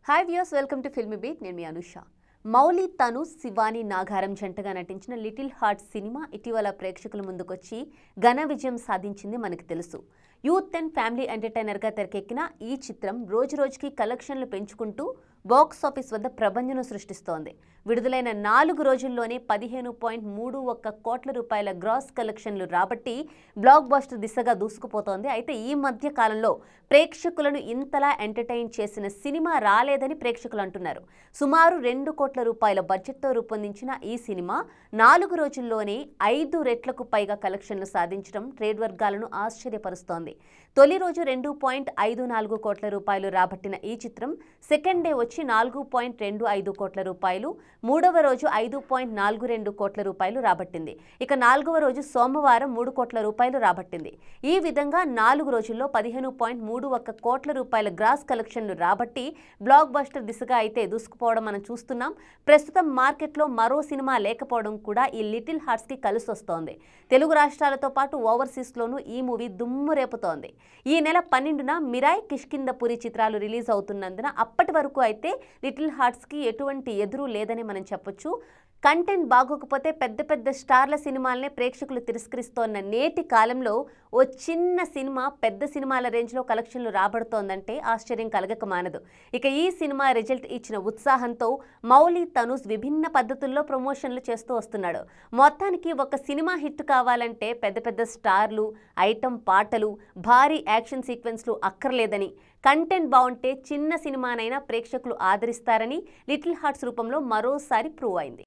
Hi viewers, welcome to filmy beat. నేను మీ అనుష. మౌలి, తను, శివాని నాగారం జంటగా నటించిన లిటిల్ హార్ట్ సినిమా ఇటీవల ప్రేక్షకుల ముందుకొచ్చి ఘన విజయం సాధించింది మనకు తెలుసు. యూత్ అండ్ ఫ్యామిలీ ఎంటర్టైనర్గా తెరకెక్కిన ఈ చిత్రం రోజురోజుకి కలెక్షన్లు పెంచుకుంటూ బాక్స్ ఆఫీస్ వద్ద ప్రభంజనం సృష్టిస్తోంది. విడుదలైన 4 రోజుల్లోనే 15.31 కోట్ల రూపాయల గ్రాస్ కలెక్షన్లు రాబట్టి బ్లాక్ బస్టర్ దిశగా దూసుకుపోతోంది. అయితే ఈ మధ్య కాలంలో ప్రేక్షకులను ఇంతలా ఎంటర్టైన్ చేసిన సినిమా రాలేదని ప్రేక్షకులు అంటున్నారు. సుమారు 2 కోట్ల రూపాయల బడ్జెట్తో రూపొందించిన ఈ సినిమా 4 రోజుల్లోనే 5 రెట్లకు పైగా కలెక్షన్లు సాధించడం ట్రేడ్ వర్గాలను ఆశ్చర్యపరుస్తోంది. తొలి రోజు 2.54 కోట్ల రూపాయలు రాబట్టిన ఈ చిత్రం సెకండ్ డే వచ్చి 4.25 కోట్ల రూపాయలు, మూడవ రోజు 5.42 కోట్ల రూపాయలు రాబట్టింది. ఇక 4వ రోజు సోమవారం 3 కోట్ల రూపాయలు రాబట్టింది. ఈ విధంగా 4 రోజుల్లో 15.31 కోట్ల రూపాయల గ్రాస్ కలెక్షన్లు రాబట్టి బ్లాక్ బస్టర్ దిశగా అయితే దూసుకుపోవడం మనం చూస్తున్నాం. ప్రస్తుతం మార్కెట్లో మరో సినిమా లేకపోవడం కూడా ఈ లిటిల్ హార్ట్స్కి కలిసొస్తోంది. తెలుగు రాష్ట్రాలతో పాటు ఓవర్సీస్లోనూ ఈ మూవీ దుమ్ము రేపుతోంది. ఈ నెల 12న మిరాయ్, కిష్కింధపురి చిత్రాలు రిలీజ్ అవుతున్నందున అప్పటి వరకు అయితే లిటిల్ హార్ట్స్కి ఎటువంటి ఎదురు లేదని మనం చెప్పొచ్చు. కంటెంట్ బాగోకపోతే పెద్ద పెద్ద స్టార్ల సినిమాలనే ప్రేక్షకులు తిరస్కరిస్తోన్న నేటి కాలంలో ఓ చిన్న సినిమా పెద్ద సినిమాల రేంజ్లో కలెక్షన్లు రాబడుతోందంటే ఆశ్చర్యం కలగక మానదు. ఇక ఈ సినిమా రిజల్ట్ ఇచ్చిన ఉత్సాహంతో మౌలి, తనుజ్ విభిన్న పద్ధతుల్లో ప్రమోషన్లు చేస్తూ వస్తున్నాడు. మొత్తానికి ఒక సినిమా హిట్ కావాలంటే పెద్ద పెద్ద స్టార్లు, ఐటమ్ పాటలు, భారీ యాక్షన్ సీక్వెన్స్లు అక్కర్లేదని, కంటెంట్ బాగుంటే చిన్న సినిమానైనా ప్రేక్షకులు ఆదరిస్తారని లిటిల్ హార్ట్స్ రూపంలో మరోసారి ప్రూవ్ అయింది.